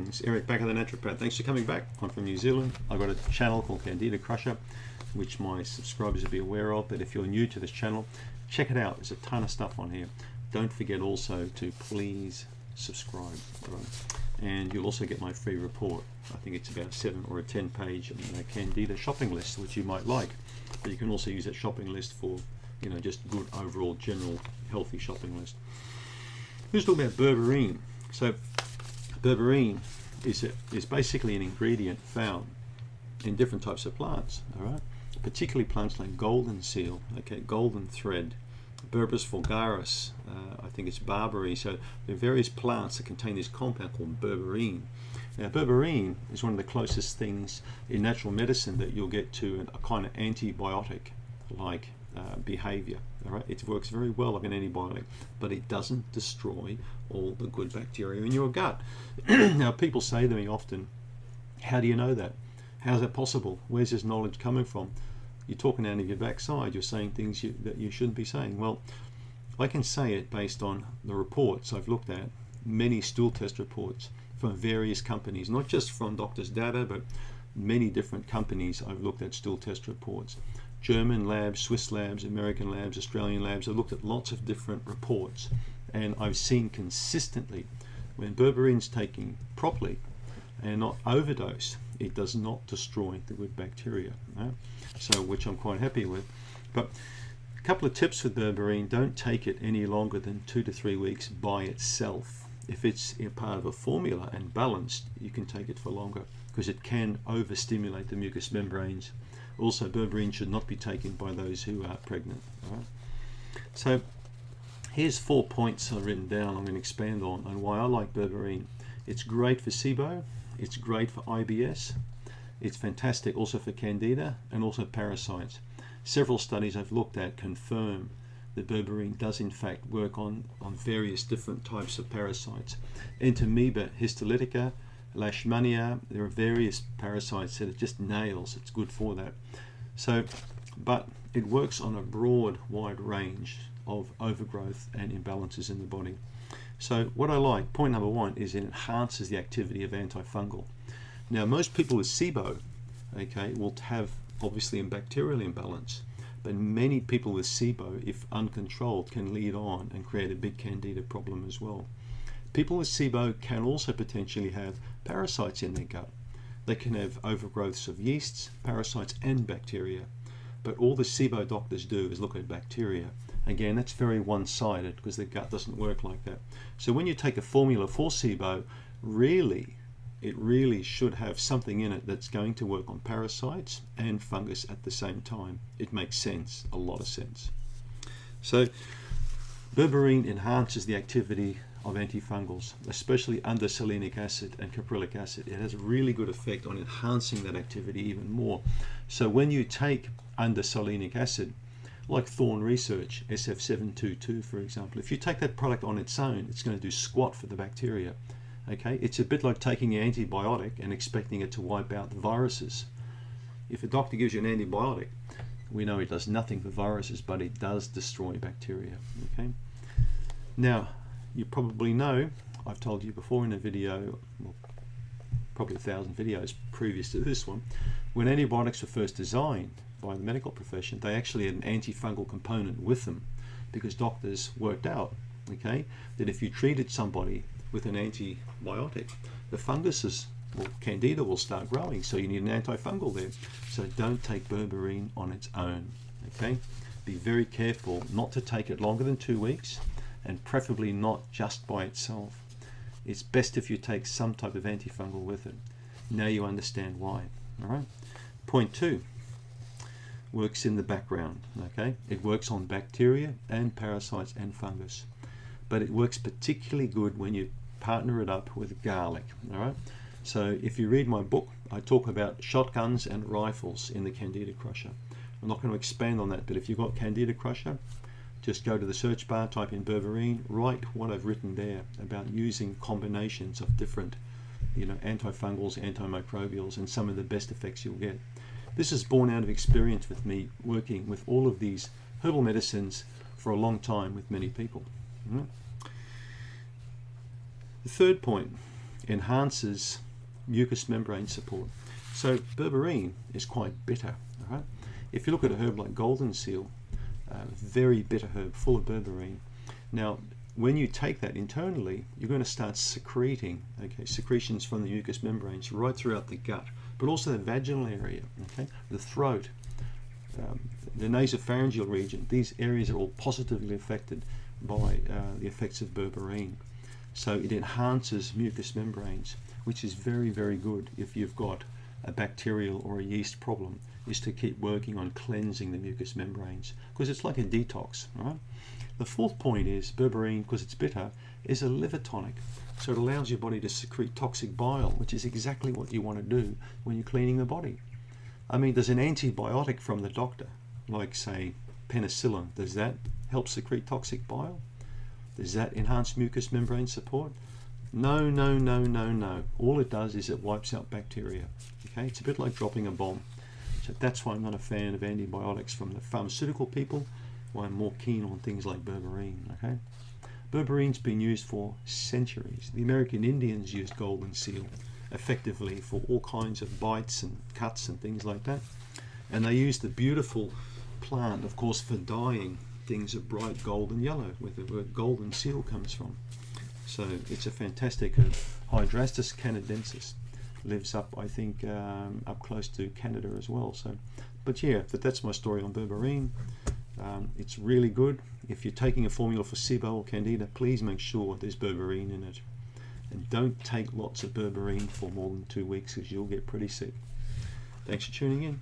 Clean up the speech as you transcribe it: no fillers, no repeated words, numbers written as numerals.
It's Eric back at the Naturopath. Thanks for coming back. I'm from New Zealand. I've got a channel called Candida Crusher, which my subscribers will be aware of. But if you're new to this channel, check it out. There's a ton of stuff on here. Don't forget also to please subscribe. And you'll also get my free report. I think it's about a 7 or a 10 page Candida shopping list, which you might like. But you can also use that shopping list for, just good overall general healthy shopping list. Let's talk about berberine. So berberine is basically an ingredient found in different types of plants, all right? Particularly plants like golden seal, golden thread, Berberis vulgaris, I think it's barberry. So there are various plants that contain this compound called berberine. Now berberine is one of the closest things in natural medicine that you'll get to a kind of antibiotic-like behavior. All right, it works very well like an antibiotic, but it doesn't destroy all the good bacteria in your gut. Now people say to me often, how do you know that? How's that possible? Where's this knowledge coming from? You're talking out of your backside. You're saying things that you shouldn't be saying. Well, I can say it based on the reports I've looked at, many stool test reports from various companies, not just from doctors' data, but many different companies I've looked at stool test reports. German labs, Swiss labs, American labs, Australian labs. I've looked at lots of different reports, and I've seen consistently when berberine's taken properly and not overdosed, it does not destroy the good bacteria, right? So which I'm quite happy with. But a couple of tips for berberine: don't take it any longer than 2 to 3 weeks by itself. If it's a part of a formula and balanced, you can take it for longer because it can overstimulate the mucous membranes. Also, berberine should not be taken by those who are pregnant. All right? So here's 4 points I've written down I'm going to expand on why I like berberine. It's great for SIBO, it's great for IBS, it's fantastic also for Candida and also parasites. Several studies I've looked at confirm that berberine does in fact work on various different types of parasites. Entamoeba histolytica, Leishmania, there are various parasites that it just nails. It's good for that. So, but it works on a broad, wide range of overgrowth and imbalances in the body. So what I like, point number 1, is it enhances the activity of antifungal. Now most people with SIBO, will have obviously a bacterial imbalance, but many people with SIBO, if uncontrolled, can lead on and create a big Candida problem as well. People with SIBO can also potentially have parasites in their gut. They can have overgrowths of yeasts, parasites and bacteria. But all the SIBO doctors do is look at bacteria. Again, that's very one-sided because the gut doesn't work like that. So when you take a formula for SIBO, it really should have something in it that's going to work on parasites and fungus at the same time. It makes sense, a lot of sense. So berberine enhances the activity of antifungals, especially undiselenic acid and caprylic acid. It has a really good effect on enhancing that activity even more. So when you take undiselenic acid, like Thorne Research, SF722 for example, if you take that product on its own, it's going to do squat for the bacteria. It's a bit like taking an antibiotic and expecting it to wipe out the viruses. If a doctor gives you an antibiotic, we know it does nothing for viruses, but it does destroy bacteria. Now, you probably know, I've told you before in a video, well, probably 1,000 videos previous to this one, when antibiotics were first designed by the medical profession, they actually had an antifungal component with them because doctors worked out, that if you treated somebody with an antibiotic, the funguses, Candida will start growing, so you need an antifungal there. So don't take berberine on its own, Be very careful not to take it longer than 2 weeks, and preferably not just by itself. It's best if you take some type of antifungal with it. Now you understand why. All right. Point 2, works in the background. It works on bacteria and parasites and fungus, but it works particularly good when you partner it up with garlic. All right. So if you read my book, I talk about shotguns and rifles in the Candida Crusher. I'm not going to expand on that, but if you've got Candida Crusher, just go to the search bar, type in berberine, write what I've written there about using combinations of different, antifungals, antimicrobials, and some of the best effects you'll get. This is born out of experience with me working with all of these herbal medicines for a long time with many people. The third point enhances mucous membrane support. So berberine is quite bitter. All right? If you look at a herb like golden seal, very bitter herb, full of berberine. Now, when you take that internally, you're going to start secreting, secretions from the mucous membranes right throughout the gut, but also the vaginal area, the throat, the nasopharyngeal region. These areas are all positively affected by the effects of berberine. So it enhances mucous membranes, which is very, very good if you've got a bacterial or a yeast problem, is to keep working on cleansing the mucous membranes, because it's like a detox, right? The fourth point is berberine, because it's bitter, is a liver tonic. So it allows your body to secrete toxic bile, which is exactly what you want to do when you're cleaning the body. I mean, does an antibiotic from the doctor, like say penicillin, does that help secrete toxic bile? Does that enhance mucous membrane support? No, no, no, no, no. All it does is it wipes out bacteria. Okay, it's a bit like dropping a bomb. So that's why I'm not a fan of antibiotics from the pharmaceutical people, why I'm more keen on things like berberine. Okay, berberine's been used for centuries. The American Indians used golden seal effectively for all kinds of bites and cuts and things like that. And they used the beautiful plant, of course, for dyeing things a bright golden yellow, where the word golden seal comes from. So it's a fantastic herb. Hydrastis canadensis lives up, I think, up close to Canada as well. So, but yeah, that's my story on berberine. It's really good. If you're taking a formula for SIBO or Candida, please make sure there's berberine in it. And don't take lots of berberine for more than 2 weeks, because you'll get pretty sick. Thanks for tuning in.